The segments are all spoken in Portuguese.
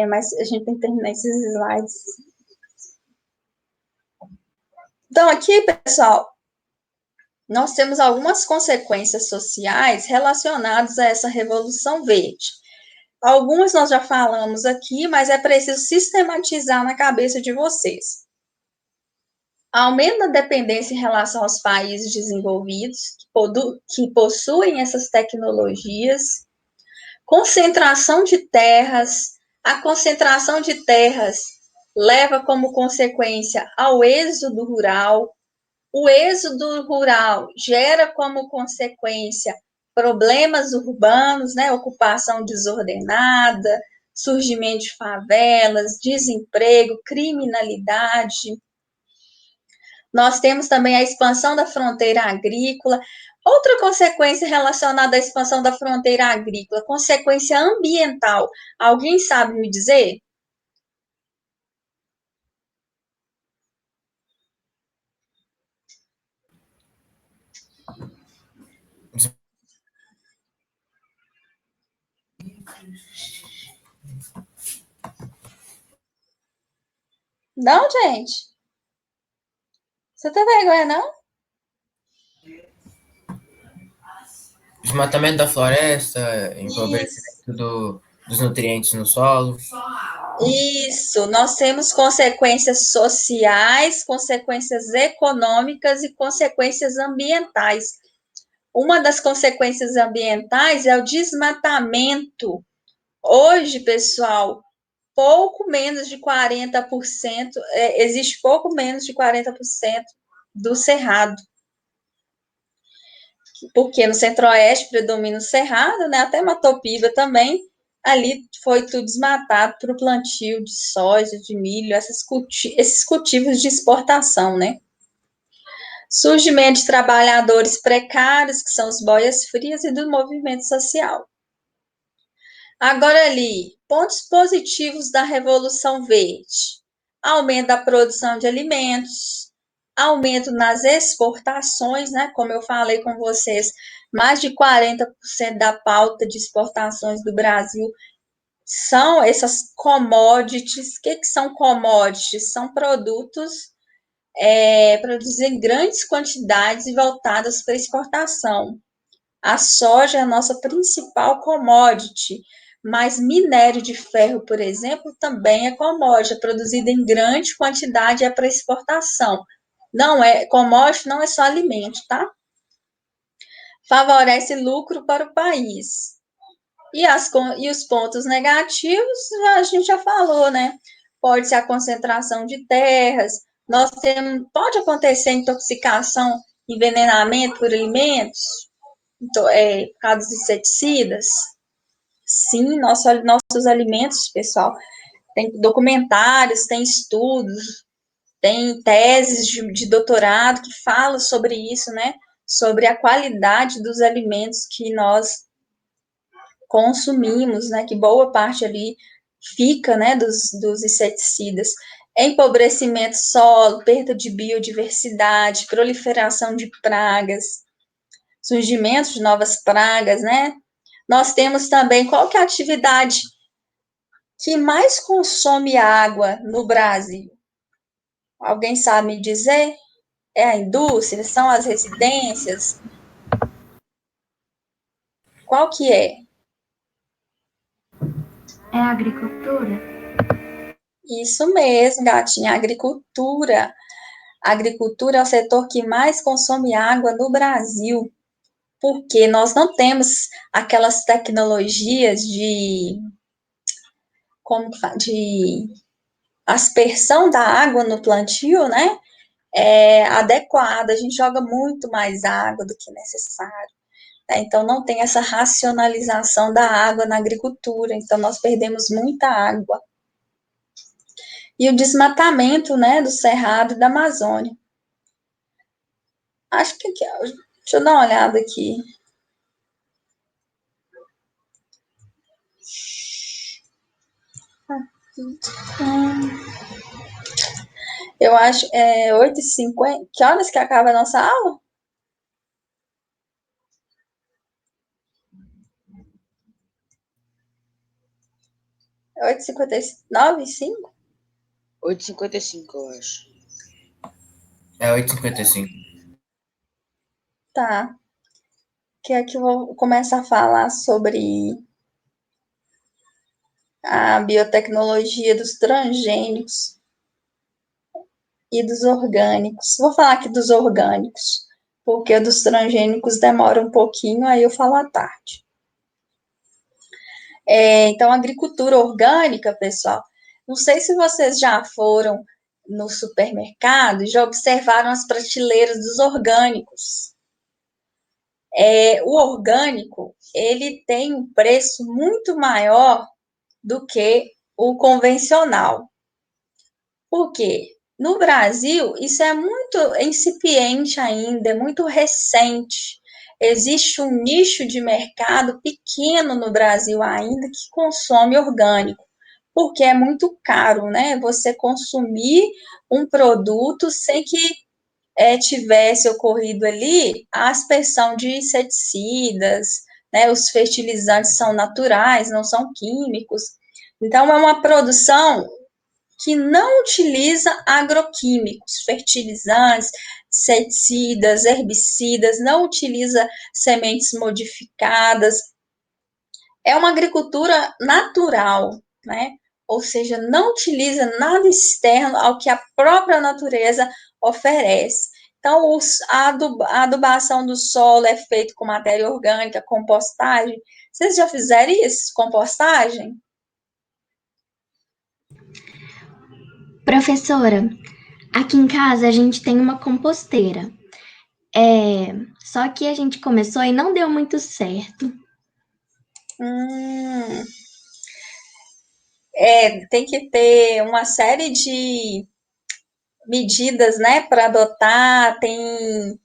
Mas a gente tem que terminar esses slides. Então, aqui, pessoal, nós temos algumas consequências sociais relacionadas a essa Revolução Verde. Algumas nós já falamos aqui, mas é preciso sistematizar na cabeça de vocês. Aumento da dependência em relação aos países desenvolvidos, que possuem essas tecnologias, concentração de terras. A concentração de terras leva como consequência ao êxodo rural. O êxodo rural gera como consequência problemas urbanos, né? Ocupação desordenada, surgimento de favelas, desemprego, criminalidade. Nós temos também a expansão da fronteira agrícola. Outra consequência relacionada à expansão da fronteira agrícola, consequência ambiental. Alguém sabe me dizer? Não, gente. Você tem vergonha, não? Desmatamento da floresta, empobrecimento dos nutrientes no solo. Isso, nós temos consequências sociais, consequências econômicas e consequências ambientais. Uma das consequências ambientais é o desmatamento. Hoje, pessoal, pouco menos de 40%, existe pouco menos de 40% do cerrado. Porque no centro-oeste predomina o cerrado, né? Até Matopiba também, ali foi tudo desmatado para o plantio de soja, de milho, esses cultivos de exportação, né? Surgimento de trabalhadores precários, que são os boias frias, e do movimento social. Agora ali, pontos positivos da Revolução Verde. Aumento da produção de alimentos, aumento nas exportações, né? Como eu falei com vocês, mais de 40% da pauta de exportações do Brasil são essas commodities. O que são commodities? São produtos produzidos em grandes quantidades e voltados para exportação. A soja é a nossa principal commodity, mas minério de ferro, por exemplo, também é commodity, é produzido em grande quantidade, é para exportação. Não é commodity, não é só alimento, tá? Favorece lucro para o país. E os pontos negativos, a gente já falou, né? Pode ser a concentração de terras, pode acontecer intoxicação, envenenamento por alimentos, por causa dos inseticidas. Sim, nossos alimentos, pessoal, tem documentários, tem estudos, tem teses de doutorado que falam sobre isso, né? Sobre a qualidade dos alimentos que nós consumimos, né? Que boa parte ali fica, né? Dos inseticidas. Empobrecimento solo, perda de biodiversidade, proliferação de pragas, surgimento de novas pragas, né? Nós temos também, qual que é a atividade que mais consome água no Brasil? Alguém sabe me dizer? É a indústria? São as residências? Qual que é? É a agricultura? Isso mesmo, gatinha, agricultura. A agricultura é o setor que mais consome água no Brasil, porque nós não temos aquelas tecnologias de aspersão da água no plantio, né? Adequada, a gente joga muito mais água do que necessário. Né? Então, não tem essa racionalização da água na agricultura, então nós perdemos muita água. E o desmatamento, né, do Cerrado e da Amazônia. Acho que aqui, deixa eu dar uma olhada aqui. Eu acho 8h50. Que horas que acaba a nossa aula? 8,59, 5? 8,55, eu acho. É 8,55. Tá. Que aqui eu vou começar a falar sobre a biotecnologia dos transgênicos e dos orgânicos. Vou falar aqui dos orgânicos, porque dos transgênicos demora um pouquinho, aí eu falo à tarde. Então, agricultura orgânica, pessoal, não sei se vocês já foram no supermercado e já observaram as prateleiras dos orgânicos. O orgânico, ele tem um preço muito maior do que o convencional. Por quê? No Brasil, isso é muito incipiente ainda, é muito recente. Existe um nicho de mercado pequeno no Brasil ainda que consome orgânico, porque é muito caro, né? Você consumir um produto sem que tivesse ocorrido ali a aspersão de inseticidas, né? Os fertilizantes são naturais, não são químicos. Então, é uma produção que não utiliza agroquímicos, fertilizantes, inseticidas, herbicidas, não utiliza sementes modificadas. É uma agricultura natural, né? Ou seja, não utiliza nada externo ao que a própria natureza oferece. Então, a adubação do solo é feita com matéria orgânica, compostagem. Vocês já fizeram isso, compostagem? Professora, aqui em casa a gente tem uma composteira. Só que a gente começou e não deu muito certo. Tem que ter uma série de medidas, né, para adotar, tem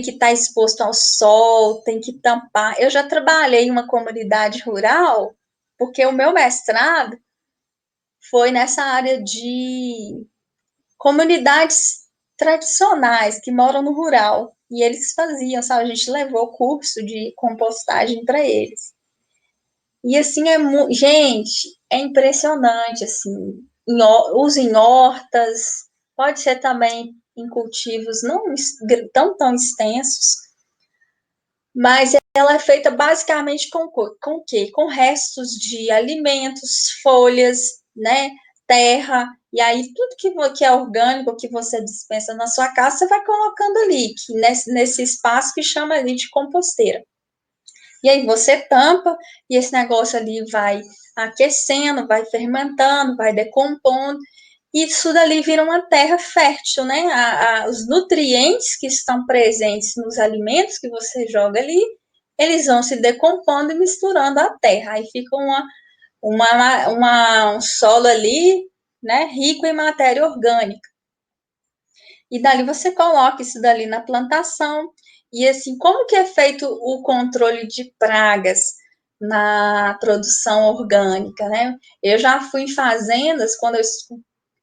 que estar exposto ao sol, tem que tampar. Eu já trabalhei em uma comunidade rural, porque o meu mestrado foi nessa área de comunidades tradicionais que moram no rural, e eles faziam, sabe, a gente levou curso de compostagem para eles. E assim gente, é impressionante assim, uso em hortas, pode ser também em cultivos não tão extensos, mas ela é feita basicamente com o quê? Com restos de alimentos, folhas, né, terra, e aí tudo que é orgânico, que você dispensa na sua casa, você vai colocando ali, que nesse espaço que chama ali de composteira. E aí você tampa e esse negócio ali vai aquecendo, vai fermentando, vai decompondo, e isso dali vira uma terra fértil, né? Os nutrientes que estão presentes nos alimentos que você joga ali, eles vão se decompondo e misturando a terra. Aí fica um solo ali, né, rico em matéria orgânica. E dali você coloca isso dali na plantação. E assim, como que é feito o controle de pragas na produção orgânica, né? Eu já fui em fazendas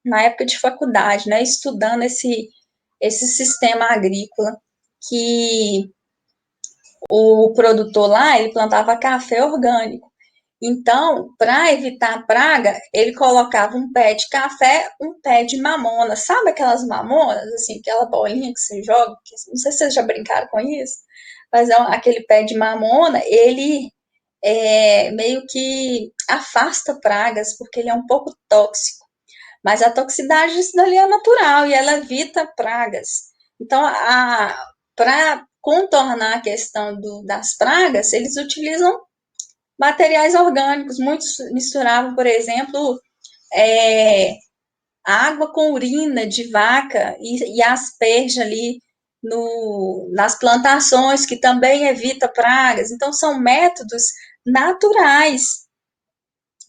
na época de faculdade, né, estudando esse sistema agrícola, que o produtor lá, ele plantava café orgânico. Então, para evitar a praga, ele colocava um pé de café, um pé de mamona. Sabe aquelas mamonas, assim, aquela bolinha que você joga? Não sei se vocês já brincaram com isso, mas aquele pé de mamona, ele meio que afasta pragas, porque ele é um pouco tóxico. Mas a toxicidade disso dali é natural e ela evita pragas. Então, para contornar a questão das pragas, eles utilizam materiais orgânicos. Muitos misturavam, por exemplo, água com urina de vaca e asperja ali nas plantações, que também evita pragas. Então, são métodos naturais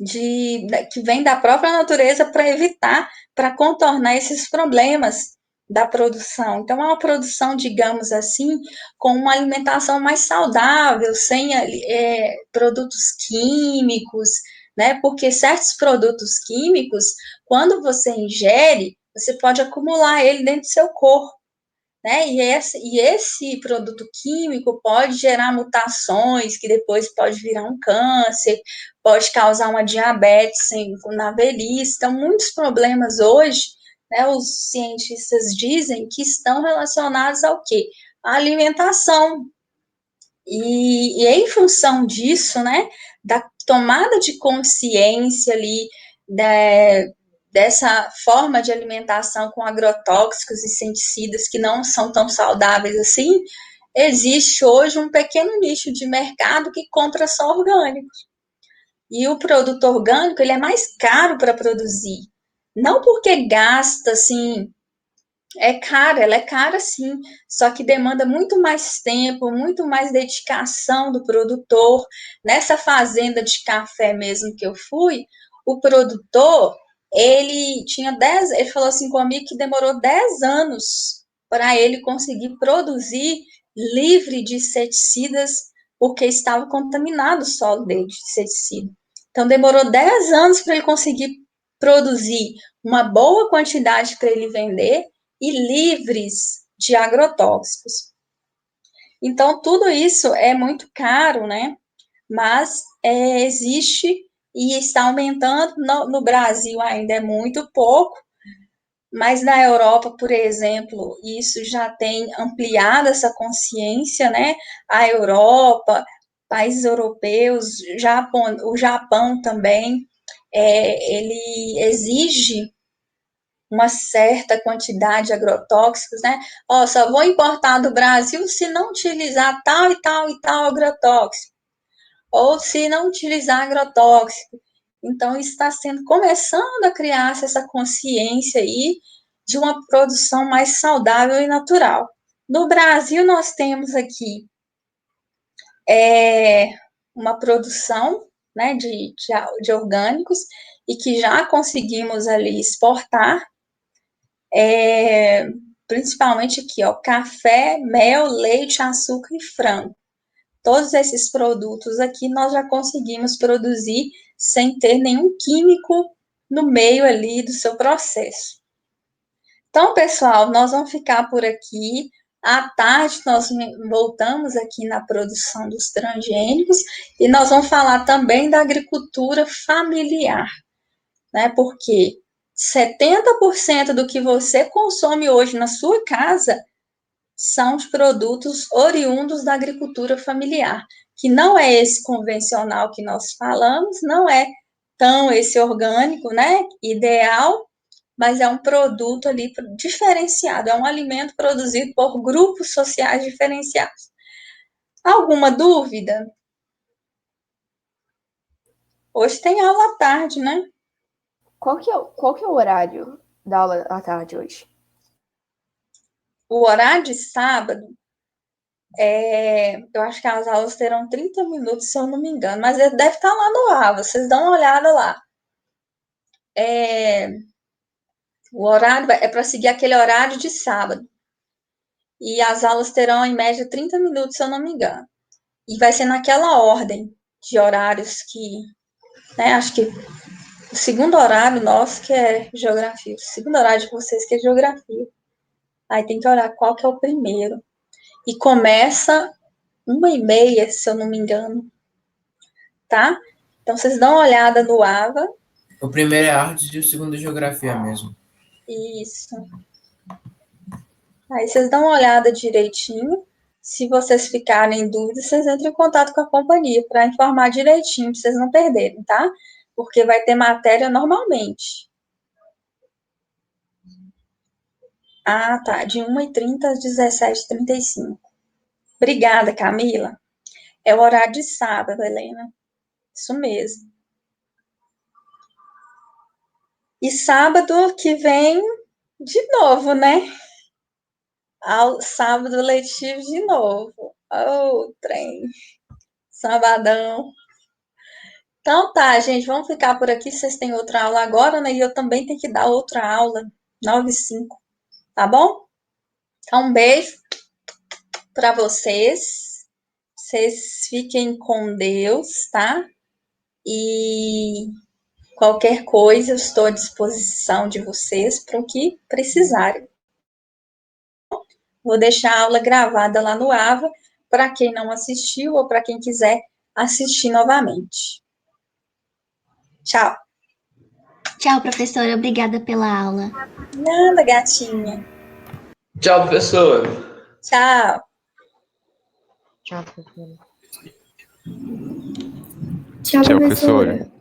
que vêm da própria natureza para evitar, para contornar esses problemas da produção. Então, é uma produção, digamos assim, com uma alimentação mais saudável, sem produtos químicos, né? Porque certos produtos químicos, quando você ingere, você pode acumular ele dentro do seu corpo. né? E esse produto químico pode gerar mutações que depois pode virar um câncer, pode causar uma diabetes na velhice. Então, muitos problemas hoje, né, os cientistas dizem que estão relacionados ao quê? A alimentação. E em função disso, né, da tomada de consciência ali, dessa forma de alimentação com agrotóxicos e inseticidas que não são tão saudáveis assim, existe hoje um pequeno nicho de mercado que compra só orgânicos. E o produto orgânico, ele é mais caro para produzir. Não porque gasta, assim, ela é cara sim, só que demanda muito mais tempo, muito mais dedicação do produtor. Nessa fazenda de café mesmo que eu fui, o produtor, ele falou assim comigo que demorou 10 anos para ele conseguir produzir livre de inseticidas, porque estava contaminado o solo dele de inseticida. Então demorou 10 anos para ele conseguir produzir uma boa quantidade para ele vender e livres de agrotóxicos. Então, tudo isso é muito caro, né? Mas existe e está aumentando. No Brasil ainda é muito pouco, mas na Europa, por exemplo, isso já tem ampliado essa consciência, né? A Europa, países europeus, o Japão também, ele exige uma certa quantidade de agrotóxicos, né? Ó, só vou importar do Brasil se não utilizar tal e tal e tal agrotóxico, ou se não utilizar agrotóxico. Então, está sendo começando a criar essa consciência aí de uma produção mais saudável e natural. No Brasil, nós temos aqui uma produção, né, de orgânicos e que já conseguimos ali exportar, principalmente aqui, ó, café, mel, leite, açúcar e frango. Todos esses produtos aqui nós já conseguimos produzir sem ter nenhum químico no meio ali do seu processo. Então, pessoal, nós vamos ficar por aqui. À tarde, nós voltamos aqui na produção dos transgênicos e nós vamos falar também da agricultura familiar, né? Porque 70% do que você consome hoje na sua casa são os produtos oriundos da agricultura familiar, que não é esse convencional que nós falamos, não é tão esse orgânico, né, ideal, mas é um produto ali diferenciado, é um alimento produzido por grupos sociais diferenciados. Alguma dúvida? Hoje tem aula à tarde, né? Qual que é o horário da aula à tarde hoje? O horário de sábado, eu acho que as aulas terão 30 minutos, se eu não me engano, mas ele deve estar lá no ar, vocês dão uma olhada lá. O horário é para seguir aquele horário de sábado. E as aulas terão, em média, 30 minutos, se eu não me engano. E vai ser naquela ordem de horários que, né, acho que o segundo horário nosso que é geografia, o segundo horário de vocês que é geografia. Aí tem que olhar qual que é o primeiro. E começa 1h30, se eu não me engano. Tá? Então, vocês dão uma olhada no AVA. O primeiro é artes e o segundo é geografia mesmo. Isso. Aí vocês dão uma olhada direitinho. Se vocês ficarem em dúvida, vocês entram em contato com a companhia para informar direitinho, para vocês não perderem, tá? Porque vai ter matéria normalmente. Ah, tá. De 1h30 às 17h35. Obrigada, Camila. É o horário de sábado, Helena. Isso mesmo. E sábado que vem, de novo, né? Sábado letivo de novo. Oh, trem. Sabadão. Então tá, gente, vamos ficar por aqui. Vocês têm outra aula agora, né? E eu também tenho que dar outra aula, 9h05, tá bom? Então, um beijo para vocês. Vocês fiquem com Deus, tá? E qualquer coisa, eu estou à disposição de vocês para o que precisarem. Vou deixar a aula gravada lá no AVA, para quem não assistiu ou para quem quiser assistir novamente. Tchau. Tchau, professora. Obrigada pela aula. Nada, gatinha. Tchau, professor. Tchau. Tchau, professora. Tchau, Tchau, professora. professora.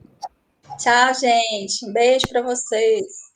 Tchau, gente. Um beijo para vocês.